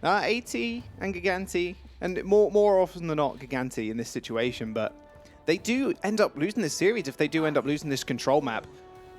AT and Gigantti, and more often than not Gigantti in this situation, but they do end up losing this series if they do end up losing this control map.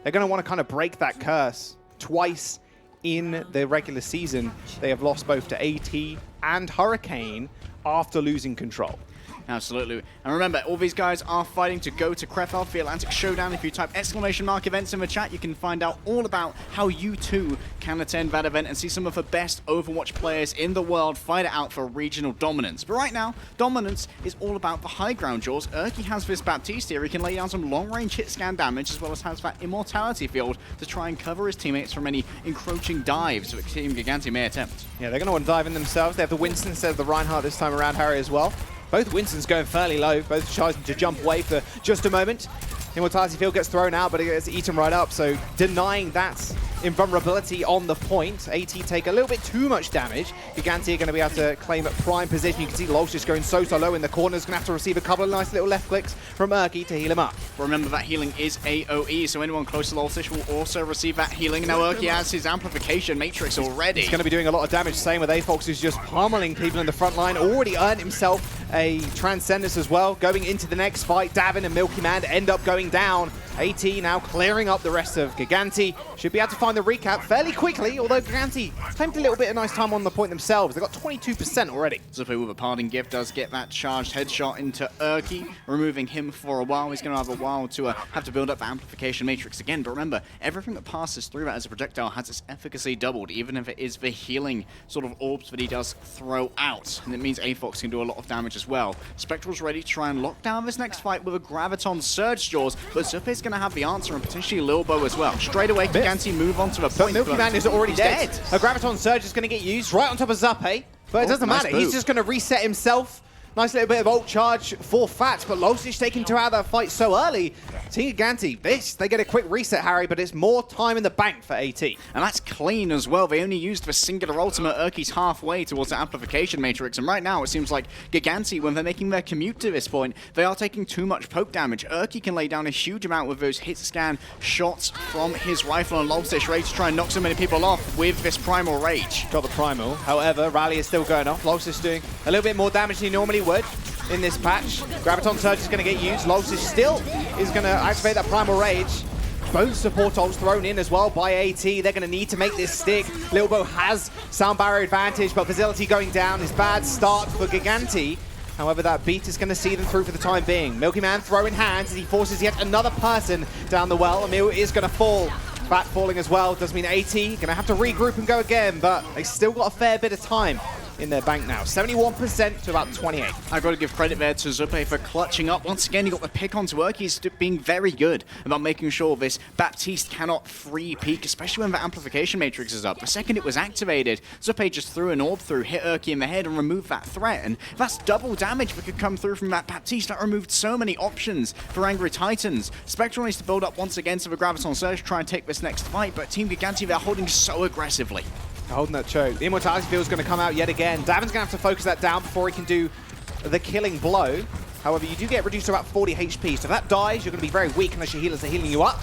They're going to want to kind of break that curse. Twice in the regular season, they have lost both to AT and Hurricane after losing control. Absolutely. And remember, all these guys are fighting to go to Krefeld for the Atlantic Showdown. If you type !events in the chat, you can find out all about how you too can attend that event and see some of the best Overwatch players in the world fight it out for regional dominance. But right now, dominance is all about the high ground, Jaws. Erky has this Baptiste here. He can lay down some long-range hit scan damage, as well as has that immortality field to try and cover his teammates from any encroaching dives that Team Gigantti may attempt. Yeah, they're going to want to dive in themselves. They have the Winston instead of the Reinhardt this time around, Harry, as well. Both Winston's going fairly low, both trying to jump away for just a moment. Immortality field gets thrown out, but it gets eaten right up, so denying that invulnerability on the point. AT take a little bit too much damage. Gigantti are going to be able to claim a prime position. You can see Lulz just going so low in the corners. Going to have to receive a couple of nice little left clicks from Erky to heal him up. Remember that healing is AoE, so anyone close to Lulz will also receive that healing. Now Erky has his amplification matrix already. He's going to be doing a lot of damage. Same with AFox, who's just pummeling people in the front line. Already earned himself a Transcendence as well. Going into the next fight, Davin and Milky Man end up going down. AT now clearing up the rest of Gigantti. Should be able to find the recap fairly quickly, although Gigantti claimed a little bit of nice time on the point themselves. They've got 22% already. Zuppe with a parting gift does get that charged headshot into Erky, removing him for a while. He's going to have a while to have to build up the amplification matrix again. But remember, everything that passes through that as a projectile has its efficacy doubled, even if it is the healing sort of orbs that he does throw out. And it means AFox can do a lot of damage as well. Spectral's ready to try and lock down this next fight with a Graviton Surge, Jaws, but Zuppe's going to have the answer, and potentially Lilbo as well. Straight away, Gigantti move on to the point. Milky Man is already dead. A Graviton Surge is going to get used right on top of Zuppe, but it doesn't matter. He's just going to reset himself. Nice little bit of ult charge for Fat, but Lulz taking two out of that fight so early. Team Gigantti, they get a quick reset, Harry, but it's more time in the bank for AT. And that's clean as well. They only used the singular ultimate. Erky's halfway towards the amplification matrix, and right now it seems like Gigantti, when they're making their commute to this point, they are taking too much poke damage. Erky can lay down a huge amount with those hit scan shots from his rifle, and Lulz ready to try and knock so many people off with this Primal Rage. Got the Primal. However, Rally is still going off. Lulz doing a little bit more damage than he normally would in this patch. Graviton Surge is going to get used. Lulz still is going to activate that Primal Rage. Both support ults thrown in as well by AT. They're going to need to make this stick. Lilbo has sound barrier advantage, but Facility going down is bad start for Gigantti. However, that beat is going to see them through for the time being. Milky Man throwing hands as he forces yet another person down the well. Emil is going to fall. Fat falling as well does mean AT going to have to regroup and go again, but they still got a fair bit of time in their bank now. 71% to about 28. I've got to give credit there to Zuppe for clutching up. Once again, he got the pick onto work. He's being very good about making sure this Baptiste cannot free peek, especially when the amplification matrix is up. The second it was activated, Zuppe just threw an orb through, hit Erky in the head, and removed that threat. And that's double damage that could come through from that Baptiste. That removed so many options for Angry Titans. Spectral needs to build up once again to the Graviton Surge to try and take this next fight, but Team Gigantti, they're holding so aggressively. Holding that choke. The Immortality Field is going to come out yet again. Davin's going to have to focus that down before he can do the killing blow. However, you do get reduced to about 40 HP, so if that dies, you're going to be very weak unless your healers are healing you up.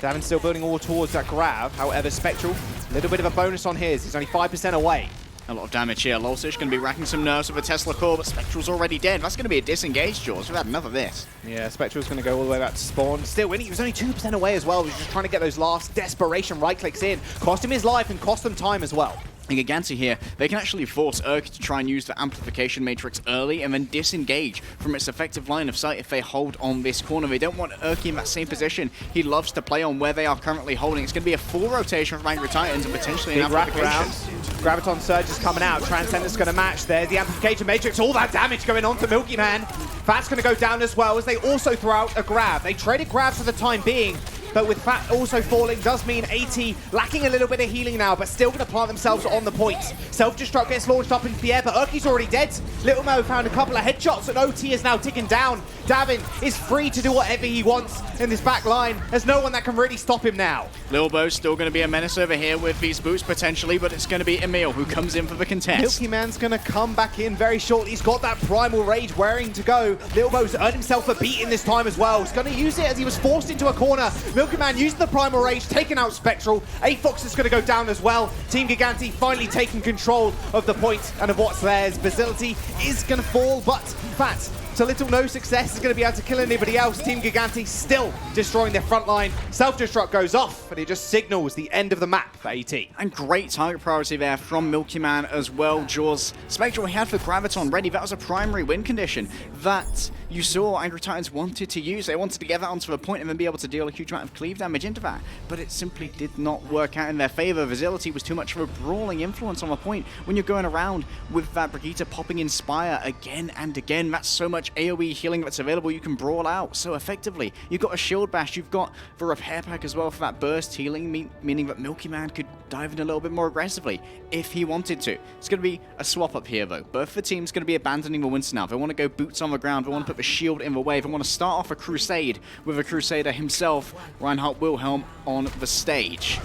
Davin's still building all towards that grab. However, Spectral, a little bit of a bonus on his. He's only 5% away. A lot of damage here. Lulz going to be racking some nerves with a Tesla core, but Spectral's already dead. That's going to be a disengage, Jaws. We've had enough of this. Yeah, Spectral's going to go all the way back to spawn. Still winning. He was only 2% away as well. He was just trying to get those last desperation right clicks in. Cost him his life and cost them time as well. And Gigantti here, they can actually force Erky to try and use the amplification matrix early and then disengage from its effective line of sight if they hold on this corner. They don't want Erky in that same position. He loves to play on where they are currently holding. It's going to be a full rotation from Angry Titans and potentially an amplification. Graviton Surge is coming out. Transcendence going to match. There's the amplification matrix. All that damage going on to Milky Man. Fat's going to go down as well as they also throw out a grab. They traded grabs for the time being, but with Fat also falling does mean AT lacking a little bit of healing now, but still going to plant themselves on the point. Self-destruct gets launched up into the air, but Erky's already dead. Little Mo found a couple of headshots, and OT is now ticking down. Davin is free to do whatever he wants in this back line. There's no one that can really stop him now. Lilbo's still going to be a menace over here with these boots potentially, but it's going to be Emil who comes in for the contest. Milky Man's going to come back in very shortly. He's got that Primal Rage wearing to go. Lilbo's earned himself a beat in this time as well. He's going to use it as he was forced into a corner. Milkyman using the Primal Rage, taking out Spectral. Aafox is going to go down as well. Team Gigantti finally taking control of the point and of what's theirs. Facility is going to fall, but Fat, to little no success, is going to be able to kill anybody else. Team Gigantti still destroying their front line. Self-destruct goes off, and it just signals the end of the map for AT. And great target priority there from Milkyman as well. Jaws, Spectral he had for Graviton ready. That was a primary win condition that you saw Angry Titans wanted to use. They wanted to get that onto a point and then be able to deal a huge amount of cleave damage into that. But it simply did not work out in their favor. Visibility was too much of a brawling influence on the point. When you're going around with that Brigitte popping Inspire again and again, that's so much AoE healing that's available. You can brawl out so effectively. You've got a shield bash. You've got the repair pack as well for that burst healing, meaning that Milkyman could dive in a little bit more aggressively if he wanted to. It's going to be a swap up here though. Both the teams going to be abandoning the Winston now. They want to go boots on the ground. They want to put the shield in the way. They want to start off a crusade with a Crusader himself, Reinhardt Wilhelm, on the stage.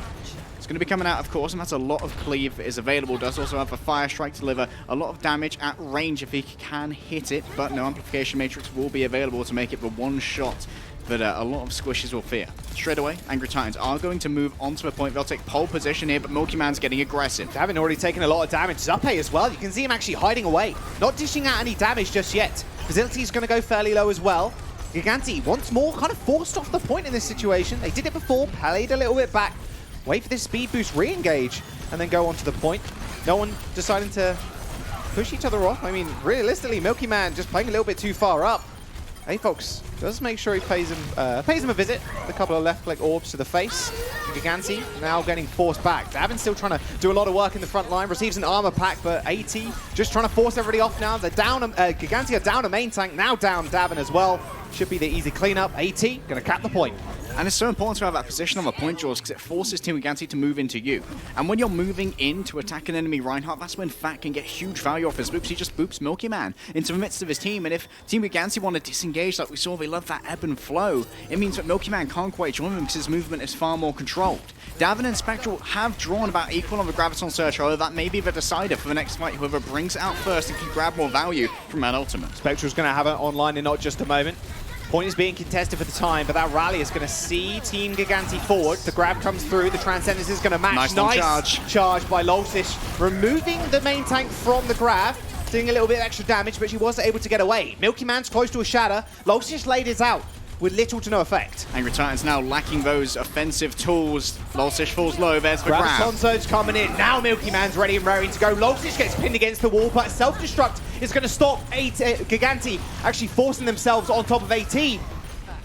It's going to be coming out, of course, and that's a lot of cleave that is available. Does also have a Fire Strike to deliver a lot of damage at range if he can hit it, but no Amplification Matrix will be available to make it the one shot that a lot of squishes will fear. Straight away, Angry Titans are going to move onto a point. They'll take pole position here, but Milkyman's getting aggressive. Davin already taken a lot of damage. Zappe as well. You can see him actually hiding away. Not dishing out any damage just yet. Facility's going to go fairly low as well. Gigantti once more kind of forced off the point in this situation. They did it before, played a little bit back. Wait for this speed boost, re-engage, and then go onto the point. No one deciding to push each other off. I mean, realistically, Milkyman just playing a little bit too far up. Aafox does make sure he pays him a visit. A couple of left-click orbs to the face. Gigantti now getting forced back. Davin's still trying to do a lot of work in the front line. Receives an armor pack, but AT just trying to force everybody off now. They're down. Gigantti are down a main tank, now down Davin as well. Should be the easy cleanup. AT gonna cap the point. And it's so important to have that position on the point, Jaws, because it forces Team Gigantti to move into you. And when you're moving in to attack an enemy Reinhardt, that's when Fat can get huge value off his boops. He just boops Milkyman into the midst of his team. And if Team Gigantti want to disengage, like we saw, they love that ebb and flow, it means that Milkyman can't quite join them because his movement is far more controlled. Davin and Spectral have drawn about equal on the Graviton Surge, however, that may be the decider for the next fight. Whoever brings it out first and can grab more value from that ultimate. Spectral's going to have it online in not just a moment. Point is being contested for the time, but that rally is going to see Team Gigantti forward. The grab comes through. The Transcendence is going to match. Nice charge by Lolsish, removing the main tank from the grab, doing a little bit of extra damage, but she was able to get away. Milkyman's close to a shatter. Lolsish laid his out with little to no effect. Angry Titans now lacking those offensive tools. Lolsish falls low, there's the grab. Graviton Surge coming in. Now Milkyman's ready and raring to go. Lolsish gets pinned against the wall, but self-destruct is going to stop Gigantti actually forcing themselves on top of AT.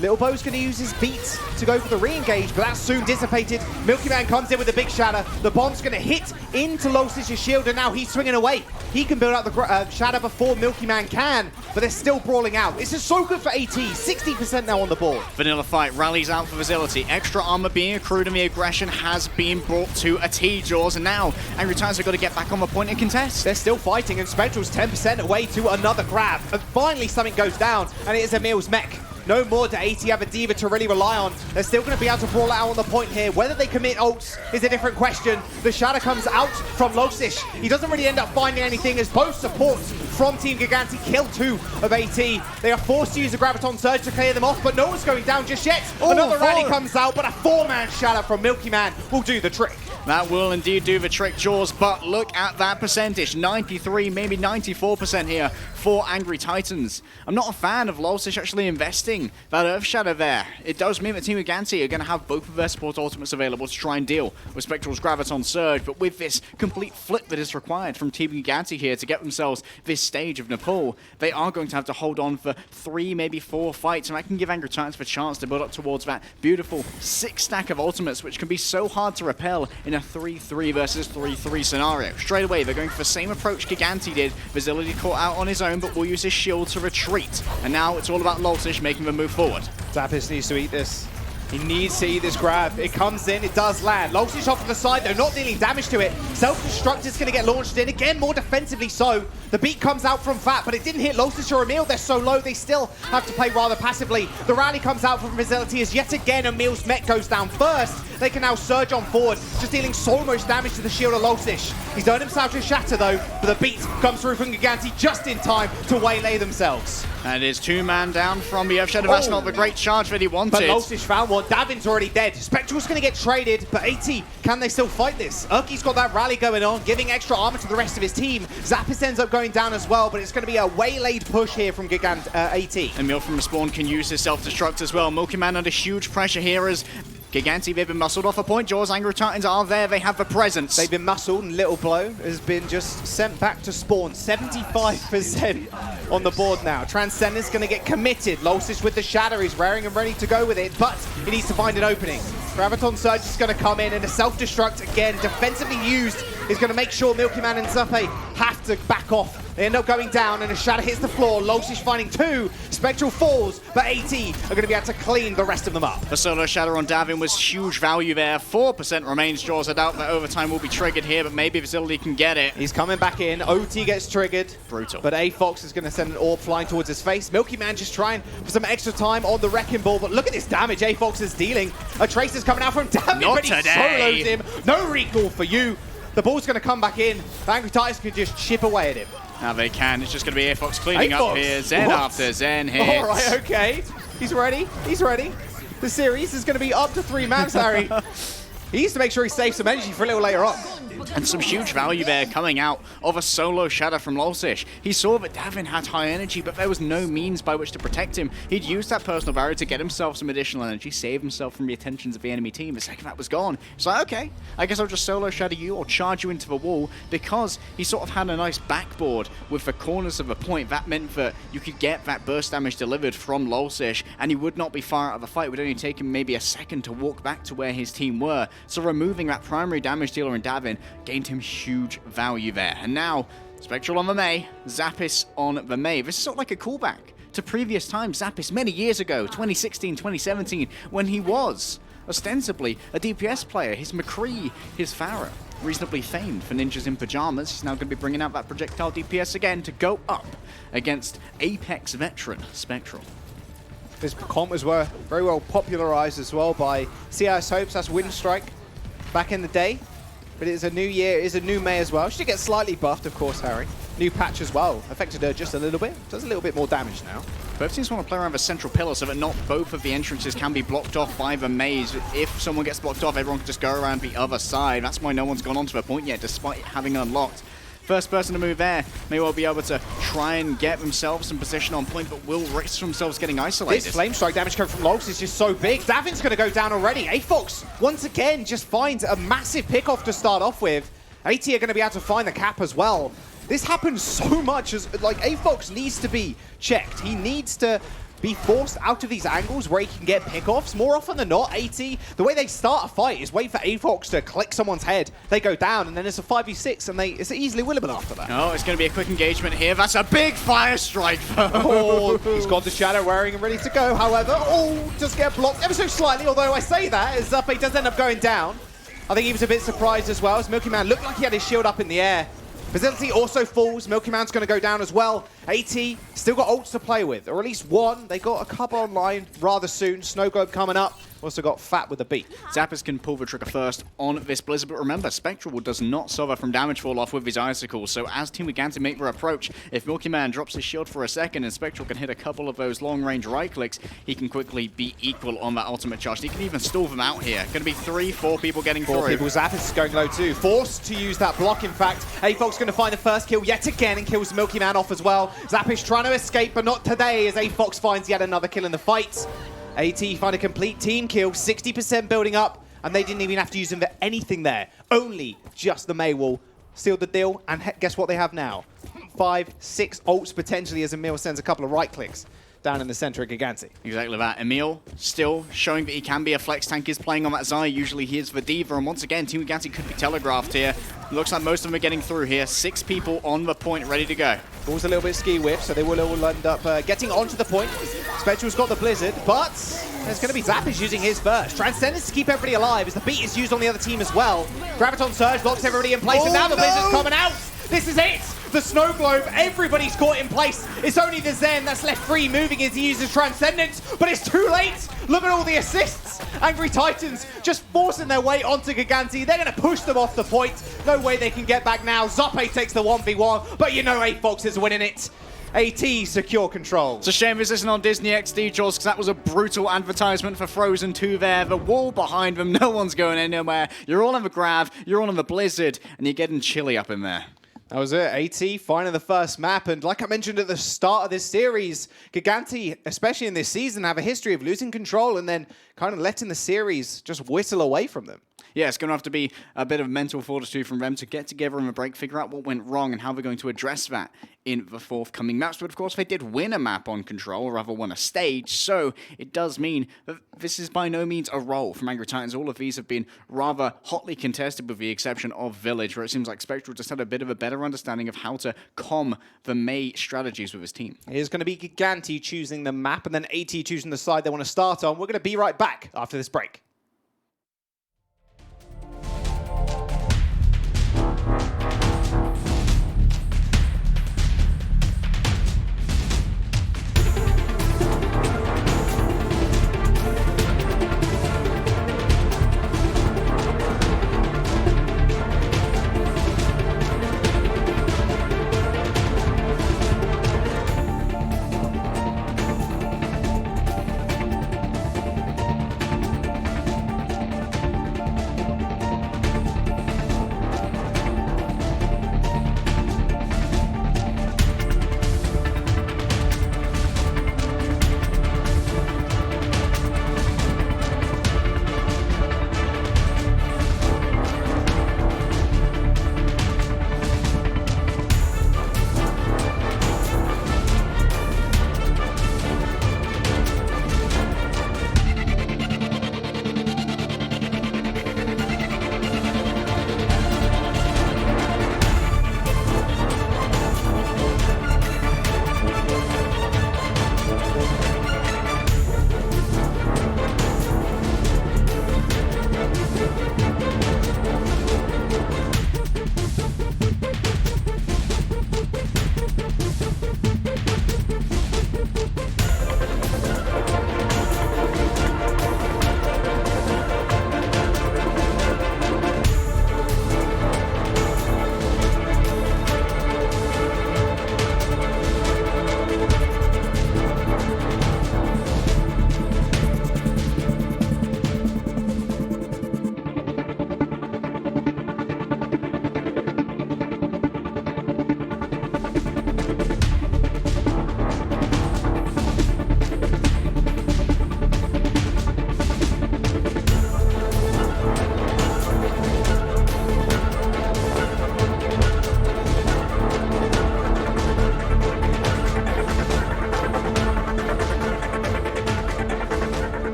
Little Bo's going to use his beat to go for the re-engage, but that's soon dissipated. Milkyman comes in with a big shatter. The bomb's going to hit into Lolsish's shield, and now he's swinging away. He can build up the shatter before Milkyman can, but they're still brawling out. This is so good for AT. 60% now on the board. Vanilla fight rallies out for Facility. Extra armor being accrued, and the aggression has been brought to a T, Jaws, and now Angry Titans have got to get back on the point and contest. They're still fighting, and Spectral's 10% away to another grab. And finally something goes down, and it is Emil's mech. No more do AT have a diva to really rely on. They're still going to be able to brawl out on the point here. Whether they commit ults is a different question. The shatter comes out from Lolsish. He doesn't really end up finding anything as both supports from Team Gigantti kill 2 of AT. They are forced to use the Graviton Surge to clear them off, but no one's going down just yet. Another rally comes out, but a 4-man shatter from Milkyman will do the trick. That will indeed do the trick, Jaws, but look at that percentage. 93, maybe 94% here for Angry Titans. I'm not a fan of Lolsish actually investing that Earth Shadow there. It does mean that Team Gigantti are going to have both of their support ultimates available to try and deal with Spectral's Graviton Surge, but with this complete flip that is required from Team Gigantti here to get themselves this stage of Nepal, they are going to have to hold on for 3, maybe 4 fights, and that can give Angry Titans the chance to build up towards that beautiful 6-stack of ultimates, which can be so hard to repel in a 3-3 versus 3-3 scenario. Straight away, they're going for the same approach Gigantti did. Facility caught out on his own, but will use his shield to retreat. And now it's all about Lolsish making them move forward. Zappis needs to eat this. He needs to eat this grab. It comes in, it does land. Lolsish off to the side, though, not dealing damage to it. Self-destruct is going to get launched in. Again, more defensively so. The beat comes out from Fat, but it didn't hit Lolsish or Emil. They're so low, they still have to play rather passively. The rally comes out from Facility as yet again Emil's mech goes down first, They can now surge on forward, just dealing so much damage to the shield of Losish. He's done himself to shatter though, but the beat comes through from Gigantti just in time to waylay themselves. And it is 2-man down from the Earthshadow. That's not the great charge that he wanted. But Losish found one. Davin's already dead. Spectral's going to get traded, but AT, can they still fight this? Urki's got that rally going on, giving extra armor to the rest of his team. Zappis ends up going down as well, but it's going to be a waylaid push here from Gigantti, AT. Emil from Respawn can use his self-destruct as well. Milky Man under huge pressure here as Gigantti, they've been muscled off a point. Jaws, Angry Titans are there. They have the presence. They've been muscled, and Little Blow has been just sent back to spawn. 75% on the board now. Transcendent's going to get committed. Losish with the Shatter. He's raring and ready to go with it, but he needs to find an opening. Graviton Surge is going to come in, and a self-destruct, again, defensively used, is going to make sure Milky Man and Zappe have to back off. They end up going down, and a Shatter hits the floor. Losish finding 2. Spectral falls, but AT are going to be able to clean the rest of them up. The solo Shatter on Davin was huge value there. 4% remains. Jaws, I doubt that overtime will be triggered here, but maybe Facility can get it. He's coming back in. OT gets triggered. Brutal. But A-Fox is going to send an orb flying towards his face. Milky Man just trying for some extra time on the Wrecking Ball, but look at this damage A-Fox is dealing. A Tracer's coming out from Davin, but he solos him. No recall for you. The ball's going to come back in. The Angry Titans can just chip away at him. Now they can. It's just going to be A-Fox cleaning up here. Zen after Zen hits. All right, okay. He's ready. He's ready. The series is going to be up to 3 maps, Harry. He needs to make sure he saves some energy for a little later on. And some huge value there coming out of a solo Shatter from Losish. He saw that Davin had high energy, but there was no means by which to protect him. He'd used that personal barrier to get himself some additional energy, save himself from the attentions of the enemy team. The second that was gone, it's like, okay, I guess I'll just solo Shatter you or charge you into the wall, because he sort of had a nice backboard with the corners of the point. That meant that you could get that burst damage delivered from Losish, and he would not be far out of the fight. It would only take him maybe a second to walk back to where his team were. So removing that primary damage dealer in Davin gained him huge value there. And now, Spectral on the Mei, Zappis on the Mei. This is sort of like a callback to previous times. Zappis many years ago, 2016, 2017, when he was ostensibly a DPS player. His McCree, his Pharah, reasonably famed for ninjas in pajamas. He's now going to be bringing out that projectile DPS again to go up against Apex veteran Spectral. This comp was very well popularized as well by CIS Hopes. That's Windstrike back in the day. But it is a new year, it is a new Mei as well. She did get slightly buffed, of course, Harry. New patch as well. Affected her just a little bit. Does a little bit more damage now. Both teams want to play around the central pillar so that not both of the entrances can be blocked off by the maze. If someone gets blocked off, everyone can just go around the other side. That's why no one's gone onto the point yet, despite it having unlocked. First person to move there may well be able to try and get themselves some position on point, but will risk themselves getting isolated. This flame strike damage coming from Logs is just so big. Davin's going to go down already. A-Fox, once again, just finds a massive pick-off to start off with. AT are going to be able to find the cap as well. This happens so much, as like A-Fox needs to be checked. He needs to be forced out of these angles where he can get pick-offs. More often than not, AT, the way they start a fight is wait for A-Fox to click someone's head, they go down, and then it's a 5v6, and it's easily winnable after that. Oh, it's going to be a quick engagement here. That's a big fire strike. Oh, he's got the Shadow wearing and ready to go. However, just get blocked ever so slightly, although I say that, as Zappe does end up going down. I think he was a bit surprised as well, as Milky Man looked like he had his shield up in the air. Facility also falls. Milky Man's going to go down as well. AT still got ults to play with, or at least one. They got a couple online rather soon. Snow Globe coming up. Also got Fat with a beat. Zappers can pull the trigger first on this Blizzard, but remember, Spectral does not suffer from damage fall off with his Icicles, so as Team Gigantti make their approach, if Milky Man drops his shield for a second and Spectral can hit a couple of those long-range right clicks, he can quickly be equal on that ultimate charge. He can even stall them out here. Going to be 3-4 people getting through. 4 people. Zappers is going low too. Forced to use that block, in fact. A-Fox going to find the first kill yet again and kills Milky Man off as well. Zappers trying to escape, but not today, as A-Fox finds yet another kill in the fight. AT find a complete team kill, 60% building up, and they didn't even have to use them for anything there. Only just the Mei will seal the deal, and guess what they have now? 5, 6 ults potentially, as Emil sends a couple of right clicks down in the center of Gigantti. Exactly that. Emil still showing that he can be a flex tank, is playing on that Zai. Usually he is the Diva, and once again, Team Gigantti could be telegraphed here. Looks like most of them are getting through here. 6 people on the point, ready to go. Ball's a little bit ski whiff, so they will all end up getting onto the point. Spectral's got the Blizzard, but there's going to be Zappis using his first. Transcendence to keep everybody alive as the beat is used on the other team as well. Graviton Surge blocks everybody in place, and now the Blizzard's coming out. This is it! The snow globe, everybody's caught in place. It's only the Zen that's left free, moving as he uses Transcendence, but it's too late. Look at all the assists. Angry Titans just forcing their way onto Gigantti. They're going to push them off the point. No way they can get back now. Zoppe takes the 1v1, but you know A-Fox is winning it. AT secure control. It's a shame this isn't on Disney XD, Jaws, because that was a brutal advertisement for Frozen 2 there. The wall behind them, no one's going anywhere. You're all on the Grav, you're all on the Blizzard, and you're getting chilly up in there. That was it. AT finding the first map. And like I mentioned at the start of this series, Gigantti, especially in this season, have a history of losing control and then kind of letting the series just whittle away from them. Yeah, it's going to have to be a bit of mental fortitude from them to get together in the break, figure out what went wrong and how they're going to address that in the forthcoming maps. But of course, they did win a map on Control, or rather won a stage, so it does mean that this is by no means a roll from Angry Titans. All of these have been rather hotly contested with the exception of Village, where it seems like Spectral just had a bit of a better understanding of how to calm the Mei strategies with his team. Here's going to be Gigantti choosing the map and then AT choosing the side they want to start on. We're going to be right back after this break.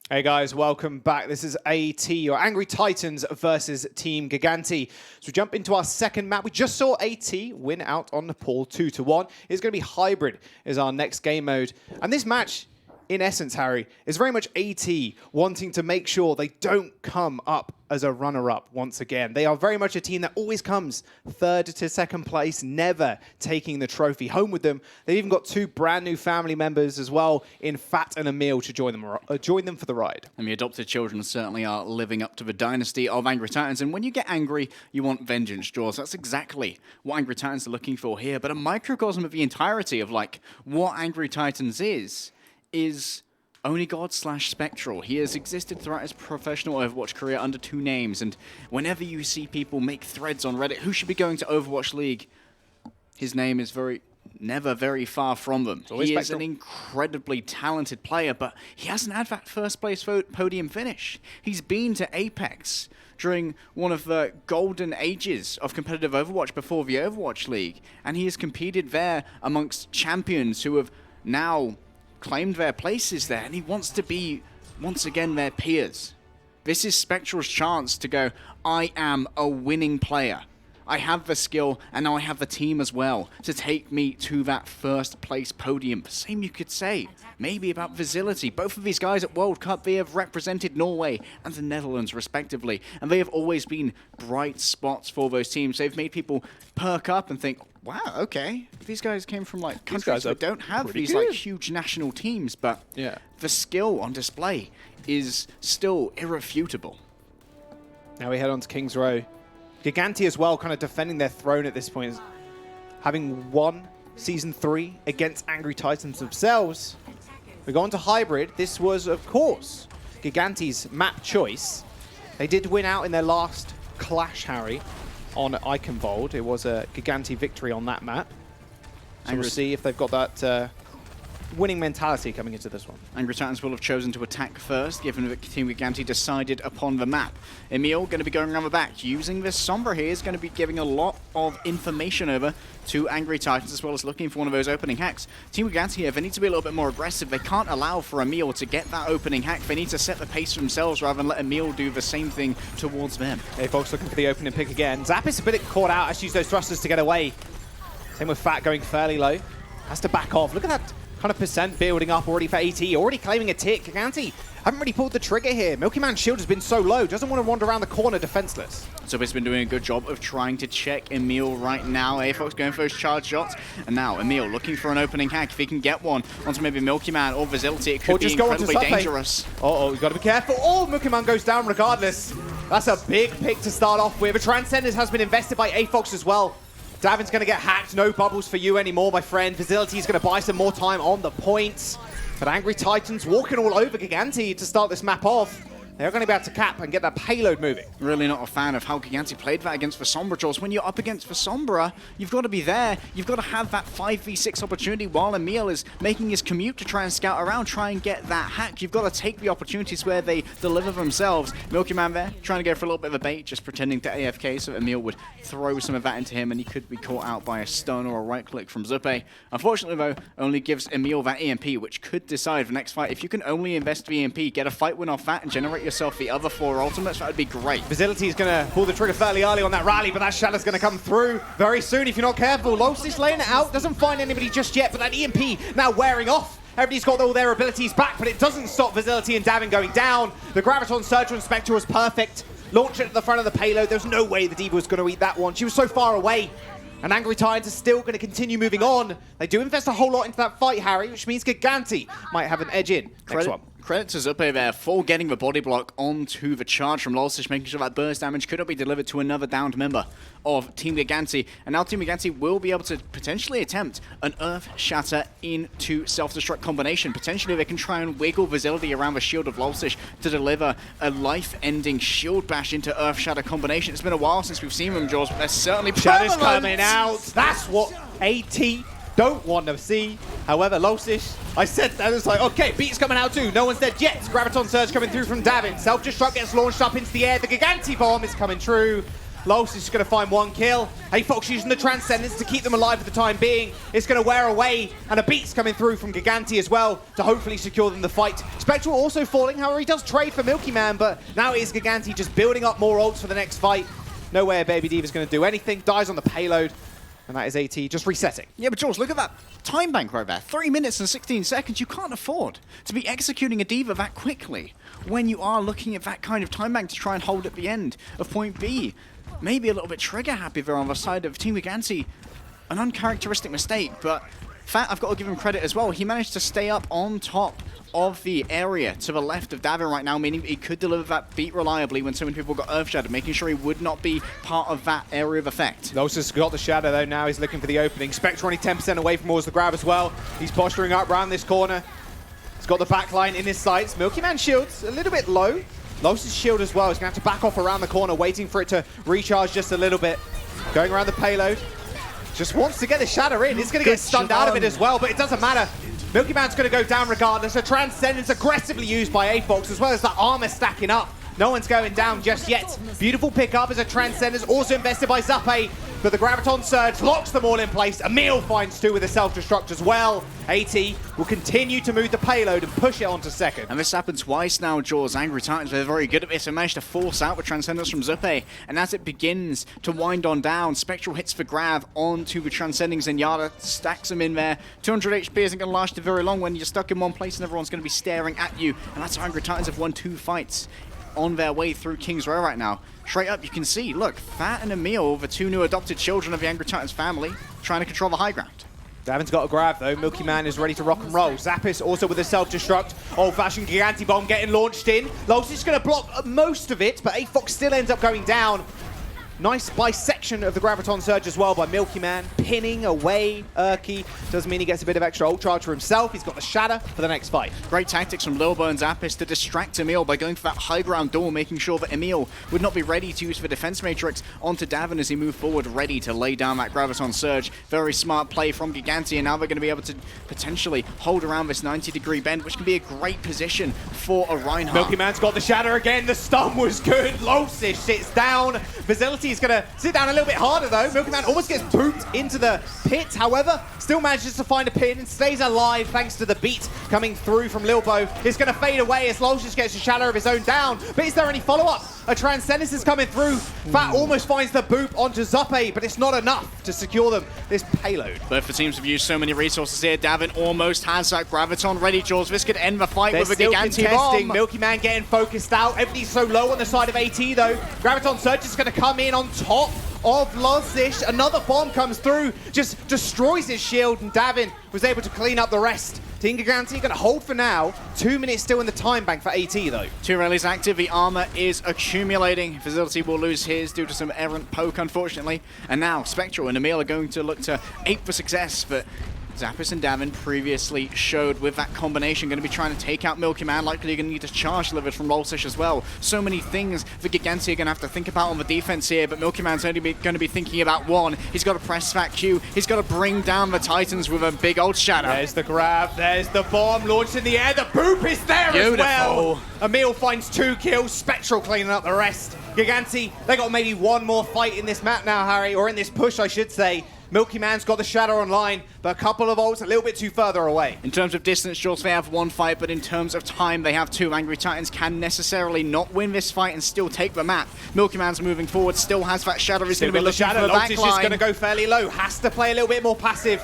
Hey guys, welcome back. This is AT, your Angry Titans versus Team Gigantti. So we jump into our second map. We just saw AT win out on Nepal 2-1. It's going to be hybrid as our next game mode. And this match, in essence, Harry, is very much AT wanting to make sure they don't come up as a runner-up once again. They are very much a team that always comes third to second place, never taking the trophy home with them. They've even got two brand new family members as well in Fat and Emil to join them for the ride. And the adopted children certainly are living up to the dynasty of Angry Titans. And when you get angry, you want vengeance, Jaws. That's exactly what Angry Titans are looking for here. But a microcosm of the entirety of like what Angry Titans is Only God / Spectral. He has existed throughout his professional Overwatch career under two names, and whenever you see people make threads on Reddit, who should be going to Overwatch League, his name is never very far from them. He is an incredibly talented player, but he hasn't had that first place podium finish. He's been to Apex during one of the golden ages of competitive Overwatch before the Overwatch League, and he has competed there amongst champions who have now claimed their places there, and he wants to be, once again, their peers. This is Spectral's chance to go, I am a winning player. I have the skill, and now I have the team as well to take me to that first place podium. The same you could say, maybe about Visility. Both of these guys at World Cup, they have represented Norway and the Netherlands respectively, and they have always been bright spots for those teams. They've made people perk up and think, wow, okay, these guys came from like countries that don't have these like huge national teams, but the skill on display is still irrefutable. Now we head on to King's Row. Gigantti as well, kind of defending their throne at this point, having won Season 3 against Angry Titans themselves. We go on to hybrid. This was, of course, Gigantti's map choice. They did win out in their last clash, Harry, on Eichenwald. It was a Gigantti victory on that map. So we'll see if they've got that winning mentality coming into this one. Angry Titans will have chosen to attack first, given that Team Gigantti decided upon the map. Emil going to be going around the back. Using this Sombra here is going to be giving a lot of information over to Angry Titans, as well as looking for one of those opening hacks. Team Gigantti here, they need to be a little bit more aggressive. They can't allow for Emil to get that opening hack. They need to set the pace for themselves rather than let Emil do the same thing towards them. Hey, folks, looking for the opening pick again. Zappis a bit caught out, has to use those thrusters to get away. Same with Fat going fairly low. Has to back off. Look at that kind of percent building up already for AT, already claiming a tick. Gigantti haven't really pulled the trigger here. Milky Man's shield has been so low, doesn't want to wander around the corner defenseless. So he's been doing a good job of trying to check Emil right now. A-Fox going for those charge shots. And now Emil looking for an opening hack. If he can get one onto maybe Milky Man or Visility, it could be incredibly dangerous. Uh-oh, you've got to be careful. Oh, Milky Man goes down regardless. That's a big pick to start off with. The Transcenders has been invested by A-Fox as well. Davin's going to get hacked. No bubbles for you anymore, my friend. Visility is going to buy some more time on the points. But Angry Titans walking all over Gigantti to start this map off. They're going to be able to cap and get that payload moving. Really not a fan of how Gigantti played that against the Sombra, Jaws. When you're up against the Sombra, you've got to be there. You've got to have that 5v6 opportunity while Emil is making his commute to try and scout around, try and get that hack. You've got to take the opportunities where they deliver themselves. Milky Man there, trying to go for a little bit of a bait, just pretending to AFK so Emil would throw some of that into him and he could be caught out by a stun or a right click from Zuppe. Unfortunately though, only gives Emil that EMP, which could decide the next fight. If you can only invest the EMP, get a fight win off that and generate yourself the other 4 ultimates, that would be great. Visility is going to pull the trigger fairly early on that rally, but that Shadow's going to come through very soon if you're not careful. Losis laying it out, doesn't find anybody just yet, but that EMP now wearing off. Everybody's got all their abilities back, but it doesn't stop Visility and Davin going down. The Graviton Surge on Spectre was perfect. Launch it at the front of the payload. There's no way the D.Va was going to eat that one. She was so far away. And Angry Titans are still going to continue moving on. They do invest a whole lot into that fight, Harry, which means Gigantti might have an edge in. Next one. Credit to Zuppe there for getting the body block onto the charge from Lolsish, making sure that burst damage could not be delivered to another downed member of Team Gigantti. And now Team Gigantti will be able to potentially attempt an Earth Shatter into self-destruct combination. Potentially they can try and wiggle Visility around the shield of Lolsish to deliver a life-ending shield bash into Earth Shatter combination. It's been a while since we've seen them, Jaws, but they're certainly Shadow's coming out. That's what AT don't want to see. However, Lolsish, I said that, it's like, okay, Beat's coming out too. No one's dead yet. Graviton Surge coming through from Davin. Self-destruct gets launched up into the air. The Gigantti bomb is coming true. Los is just going to find one kill. Fox using the Transcendence to keep them alive for the time being. It's going to wear away, and a beat's coming through from Gigantti as well to hopefully secure them the fight. Spectral also falling, however, he does trade for Milky Man, but now it is Gigantti just building up more ults for the next fight. No way Baby Diva's going to do anything. Dies on the payload. And that is AT just resetting. Yeah, but Jules, look at that time bank right there. 3 minutes and 16 seconds. You can't afford to be executing a Diva that quickly when you are looking at that kind of time bank to try and hold at the end of point B. Maybe a little bit trigger happy there on the side of Team Gigantti. An uncharacteristic mistake, but Fat, I've got to give him credit as well. He managed to stay up on top of the area to the left of Davin right now, meaning he could deliver that beat reliably when so many people got Earthshattered, making sure he would not be part of that area of effect. Losa's got the shadow though, now he's looking for the opening. Spectre only 10% away from towards the grab as well. He's posturing up around this corner. He's got the backline in his sights. Milky Man shield's a little bit low. Losa's shield as well. He's going to have to back off around the corner, waiting for it to recharge just a little bit. Going around the payload. Just wants to get the shatter in. He's going to get stunned out of it as well, but it doesn't matter. Milky Man's going to go down regardless. A Transcendence aggressively used by Fox, as well as the armor stacking up. No one's going down just yet. Beautiful pickup as a Transcendence, also invested by Zappe. But the Graviton Surge locks them all in place. Emil finds two with a self-destruct as well. AT will continue to move the payload and push it onto second. And this happened twice now, Jaws. Angry Titans were very good at this and managed to force out the Transcendence from Zappe. And as it begins to wind on down, Spectral hits the grab onto the Transcending Zenyatta, stacks him in there. 200 HP isn't going to last you very long when you're stuck in one place and everyone's going to be staring at you. And that's how Angry Titans have won 2 fights on their way through King's Row right now. Straight up, you can see, look, Fat and Emil, the 2 new adopted children of the Angry Titans family, trying to control the high ground. Davin's got a grab though. Milky Man is ready to rock and roll. Zappis also with a self-destruct. Old-fashioned Gigantti bomb getting launched in. Los is going to block most of it, but Fox still ends up going down. Nice bisection of the Graviton Surge as well by Milky Man, pinning away Urki. Does mean he gets a bit of extra ult charge for himself. He's got the shatter for the next fight. Great tactics from Lilbo and Zappis to distract Emil by going for that high ground door, making sure that Emil would not be ready to use the defense matrix onto Davin as he moved forward, ready to lay down that Graviton Surge. Very smart play from Gigantti, and now they're going to be able to potentially hold around this 90-degree bend, which can be a great position for a Reinhardt. Milky Man's got the shatter again. The stun was good. Losish sits down. Facility is going to sit down a little bit harder though. Milky Man almost gets booped into the pit, however, still manages to find a pin and stays alive thanks to the beat coming through from Lilbo. It's going to fade away as Losish gets a shadow of his own down, but is there any follow-up? A Transcendence is coming through. Fat almost finds the boop onto Zappe, but it's not enough to secure them this payload. Both the teams have used so many resources here. Davin almost has that Graviton ready, Jaws. This could end the fight with a Gigantti bomb. Milky Man getting focused out. Everything's so low on the side of AT though. Graviton Surge is going to come in on top of Losish. Another bomb comes through, just destroys his shield, and Davin was able to clean up the rest. Team Gigantti going to hold for now. 2 minutes still in the time bank for AT though. 2 rallies active, the armor is accumulating. Facility will lose his due to some errant poke, unfortunately. And now Spectral and Emil are going to look to ape for success, but Zappis and Davin previously showed with that combination going to be trying to take out Milky Man, likely going to need a charge delivered from Losish as well. So many things the Gigantti are going to have to think about on the defense here, but Milky Man's only going to be thinking about one. He's got to press that Q. He's got to bring down the Titans with a big old shadow. There's the grab. There's the bomb launched in the air. The boop is there as well. Emil finds 2 kills. Spectral cleaning up the rest. Gigantti, they got maybe one more fight in this map now, Harry, or in this push, I should say. Milky Man's got the shadow online, but a couple of ults a little bit too further away. In terms of distance, Jules, they have 1 fight, but in terms of time, they have 2. Angry Titans can necessarily not win this fight and still take the map. Milky Man's moving forward, still has that shadow. He's going to be looking for the back line. Is just going to go fairly low. Has to play a little bit more passive.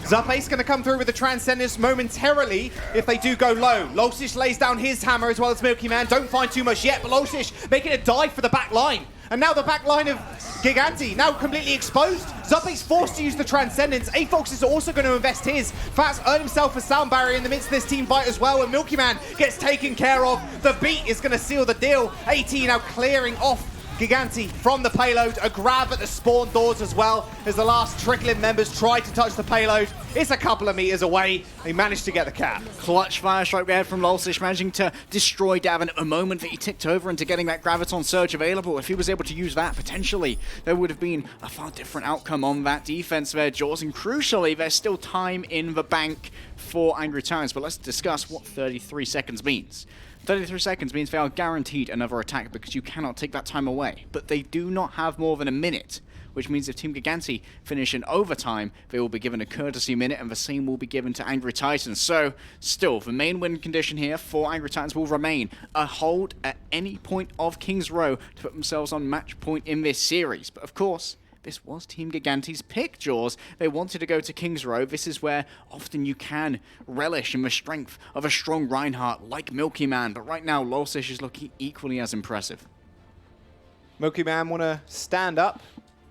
Zappe's going to come through with the Transcendence momentarily if they do go low. Losish lays down his hammer as well as Milky Man. Don't find too much yet, but Losish making a dive for the back line. And now the back line of Gigantti, now completely exposed. Zappe's forced to use the Transcendence. Fox is also going to invest his. Fat's earned himself a sound barrier in the midst of this team fight as well, and Milky Man gets taken care of. The beat is going to seal the deal. AT now clearing off Gigantti from the payload. A grab at the spawn doors as well as the last trickling members try to touch the payload. It's a couple of meters away. They managed to get the cap. Clutch fire strike there from Losish, managing to destroy Davin at the moment that he ticked over into getting that Graviton Surge available. If he was able to use that, potentially, there would have been a far different outcome on that defense there, Jaws. And crucially, there's still time in the bank for Angry Titans. But let's discuss what 33 seconds means 33 seconds means they are guaranteed another attack because you cannot take that time away. But they do not have more than a minute, which means if Team Gigantti finish in overtime, they will be given a courtesy minute, and the same will be given to Angry Titans. So, still, the main win condition here for Angry Titans will remain a hold at any point of King's Row to put themselves on match point in this series. But of course, this was Team Gigantti's pick, Jaws. They wanted to go to King's Row. This is where often you can relish in the strength of a strong Reinhardt like Milky Man. But right now, Lolsish is looking equally as impressive. Milky Man want to stand up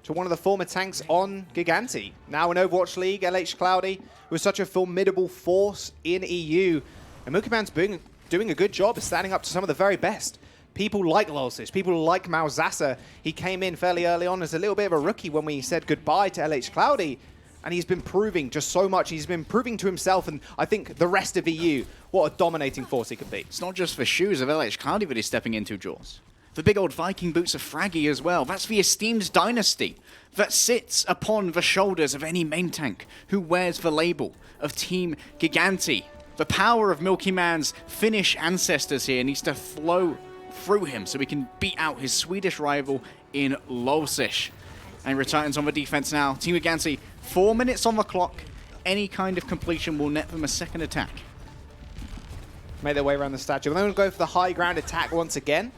to one of the former tanks on Gigantti. Now in Overwatch League, LH Cloudy was such a formidable force in EU. And Milky Man's doing a good job of standing up to some of the very best. People like Lolsish, people like Malzasa. He came in fairly early on as a little bit of a rookie when we said goodbye to LH Cloudy. And he's been proving just so much. He's been proving to himself and I think the rest of EU what a dominating force he could be. It's not just the shoes of LH Cloudy that he's stepping into, Jaws. The big old Viking boots of Fraggy as well. That's the esteemed dynasty that sits upon the shoulders of any main tank who wears the label of Team Gigantti. The power of Milky Man's Finnish ancestors here needs to flow through him so we can beat out his Swedish rival in Lolsish. Angry Titans on the defense now. Team Gigantti, 4 minutes on the clock. Any kind of completion will net them a second attack. Made their way around the statue. They're going to go for the high ground attack once again.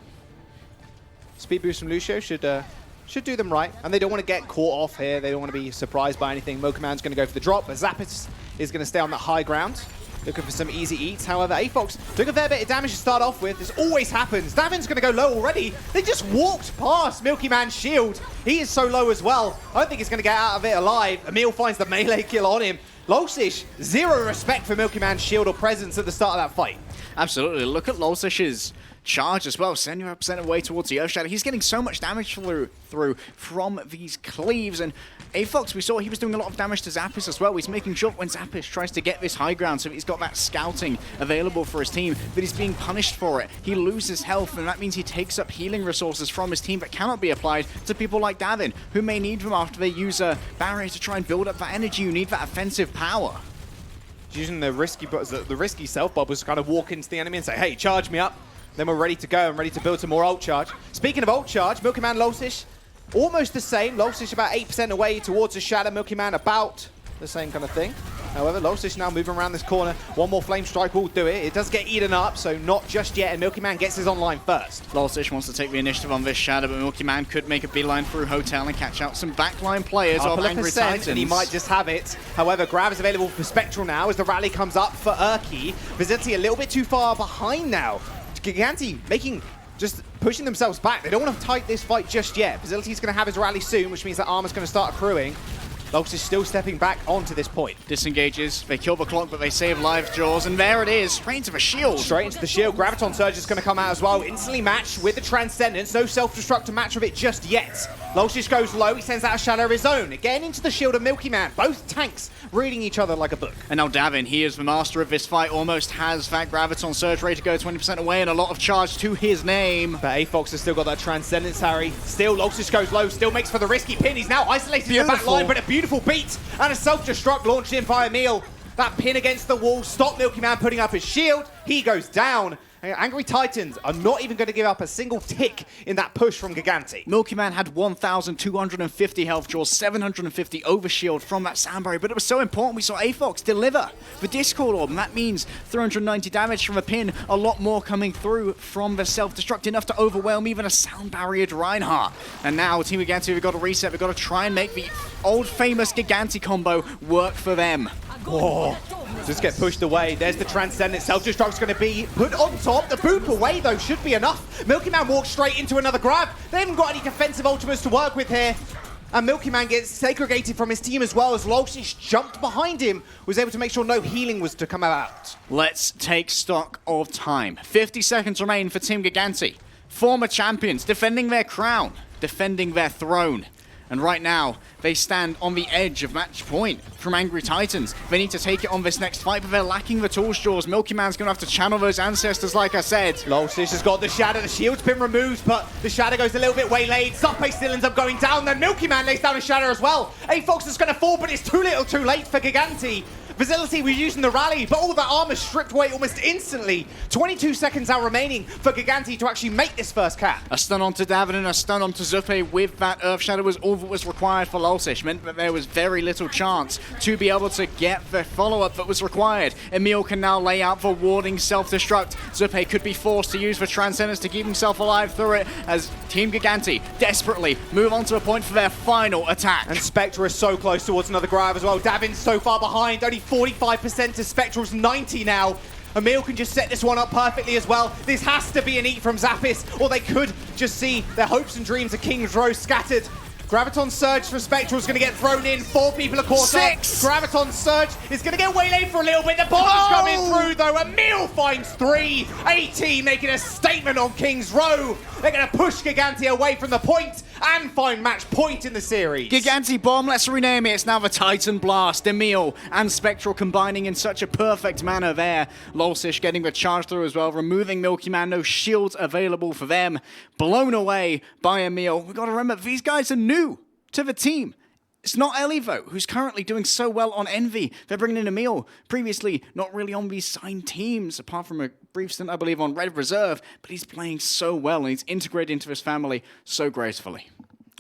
Speed boost from Lucio should do them right. And they don't want to get caught off here. They don't want to be surprised by anything. Mokuman's going to go for the drop, but Zappis is going to stay on that high ground. Looking for some easy eats. However, AFox took a fair bit of damage to start off with. This always happens. Davin's going to go low already. They just walked past Milky Man's shield. He is so low as well. I don't think he's going to get out of it alive. Emil finds the melee kill on him. Lolsish, zero respect for Milky Man's shield or presence at the start of that fight. Absolutely. Look at Lolsish's charge as well, sending her % away towards the Earth Shadow. He's getting so much damage through from these cleaves, and AFox, we saw he was doing a lot of damage to Zappis as well. He's making sure when Zappis tries to get this high ground, so he's got that scouting available for his team, but he's being punished for it. He loses health, and that means he takes up healing resources from his team that cannot be applied to people like Davin, who may need them after they use a barrier to try and build up that energy. You need that offensive power. Using the risky self bubbles to kind of walk into the enemy and say, hey, charge me up. Then we're ready to go and ready to build some more ult charge. Speaking of ult charge, Milky Man, Lolsish, almost the same. Lolsish about 8% away towards the shadow. Milky Man about the same kind of thing. However, Lolsish now moving around this corner. One more flame strike will do it. It does get eaten up, so not just yet. And Milky Man gets his online first. Lolsish wants to take the initiative on this shadow, but Milky Man could make a beeline through Hotel and catch out some backline players of Angry Titans. And he might just have it. However, grab is available for Spectral now as the rally comes up for Urki. Vicinity a little bit too far behind now. Gigantti just pushing themselves back. They don't want to tight this fight just yet. Facility's going to have his rally soon, which means that armor's going to start accruing. Lolsish is still stepping back onto this point. Disengages, they kill the clock, but they save lives, Jaws, and there it is, straight into the shield. Straight into the shield. Graviton Surge is going to come out as well. Instantly matched with the Transcendence. No self-destruct to match with it just yet. Lolsish goes low. He sends out a shadow of his own. Again into the shield of Milky Man. Both tanks reading each other like a book. And now Davin, he is the master of this fight, almost has that Graviton Surge ready to go 20% away and a lot of charge to his name. But AFox has still got that Transcendence, Harry. Still, Lolsish goes low. Still makes for the risky pin. He's now isolated in the back line, but a beautiful beat. And a self-destruct launched in by Emil. That pin against the wall stopped Milky Man putting up his shield. He goes down. Angry Titans are not even going to give up a single tick in that push from Gigantti. Milky Man had 1,250 health, draws 750 over shield from that sound barrier, but it was so important we saw AFox deliver the Discord Orb, and that means 390 damage from a pin, a lot more coming through from the self-destruct, enough to overwhelm even a sound barriered Reinhardt. And now Team Gigantti, we've got to reset, we've got to try and make the old famous Gigantti combo work for them. Oh, just get pushed away. There's the Transcendent. Self-destruct's going to be put on top. The boop away, though, should be enough. Milky Man walks straight into another grab. They haven't got any defensive ultimates to work with here. And Milky Man gets segregated from his team as well as Lolsish jumped behind him, was able to make sure no healing was to come out. Let's take stock of time. 50 seconds remain for Team Gigantti. Former champions defending their crown, defending their throne. And right now, they stand on the edge of match point from Angry Titans. They need to take it on this next fight, but they're lacking the tools, Jaws. Milky Man's going to have to channel those ancestors, like I said. Lolsish has got the shadow. The shield's been removed, but the shadow goes a little bit waylaid. Zappe still ends up going down. Then Milky Man lays down a shadow as well. AFox is going to fall, but it's too little too late for Gigantti. Facility was using the rally, but all that armor stripped away almost instantly. 22 seconds now remaining for Gigantti to actually make this first cap. A stun onto Davin and a stun onto Zuppe with that Earth Shadow was all that was required for Lulsish. Meant that there was very little chance to be able to get the follow-up that was required. Emil can now lay out for warding self-destruct. Zuppe could be forced to use the Transcendence to keep himself alive through it as Team Gigantti desperately move on to a point for their final attack. And Spectre is so close towards another grab as well. Davin's so far behind, only 45% to Spectre's 90 now. Emil can just set this one up perfectly as well. This has to be an eat from Zappis, or they could just see their hopes and dreams of King's Row scattered. Graviton Surge for Spectral is going to get thrown in. 4 people are caught up. Graviton Surge is going to get waylaid for a little bit. The bomb's coming through though. Emil finds 3. AT making a statement on King's Row. They're going to push Gigantti away from the point and find match point in the series. Gigantti bomb, let's rename it. It's now the Titan Blast. Emil and Spectral combining in such a perfect manner there. Lulsish getting the charge through as well, removing Milky Man. No shields available for them. Blown away by Emil. We've got to remember, these guys are new to the team. It's not Ellie, though, who's currently doing so well on Envy. They're bringing in Emil, previously not really on these signed teams, apart from a brief stint, I believe, on Red Reserve, but he's playing so well, and he's integrated into his family so gracefully.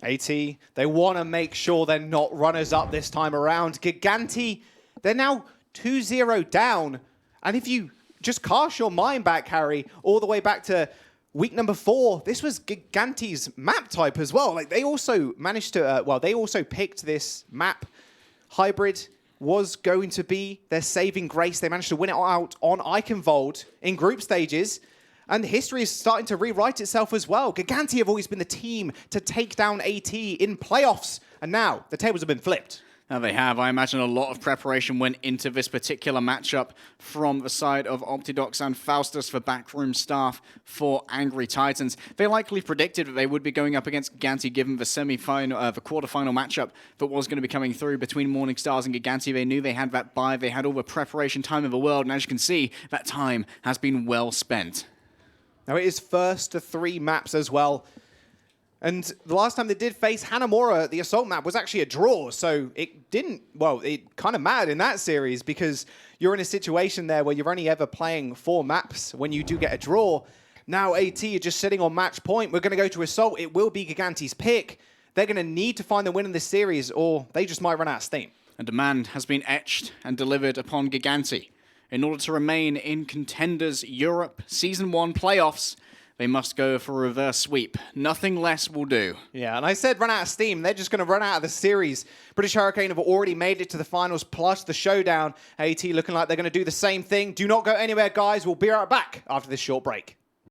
AT, they want to make sure they're not runners-up this time around. Gigantti, they're now 2-0 down, and if you just cast your mind back, Harry, all the way back to week number 4, this was Gigantti's map type as well. Like, they also managed to, they also picked this map. Hybrid was going to be their saving grace. They managed to win it out on Eichenwald in group stages. And history is starting to rewrite itself as well. Gigantti have always been the team to take down AT in playoffs. And now the tables have been flipped. Now they have. I imagine a lot of preparation went into this particular matchup from the side of Optidox and Faustus, the backroom staff for Angry Titans. They likely predicted that they would be going up against Gigantti given the the quarterfinal matchup that was going to be coming through between Morning Stars and Gigantti. They knew they had that bye. They had all the preparation time in the world. And as you can see, that time has been well spent. Now it is first to 3 maps as well. And the last time they did face Hanamura, the Assault map was actually a draw. So it didn't, it kind of mattered in that series because you're in a situation there where you're only ever playing 4 maps when you do get a draw. Now AT are just sitting on match point. We're going to go to Assault. It will be Gigantti's pick. They're going to need to find the win in this series or they just might run out of steam. A demand has been etched and delivered upon Gigantti. In order to remain in Contenders Europe Season 1 playoffs, they must go for a reverse sweep. Nothing less will do. Yeah, and I said run out of steam. They're just going to run out of the series. British Hurricane have already made it to the finals, plus the showdown. AT looking like they're going to do the same thing. Do not go anywhere, guys. We'll be right back after this short break.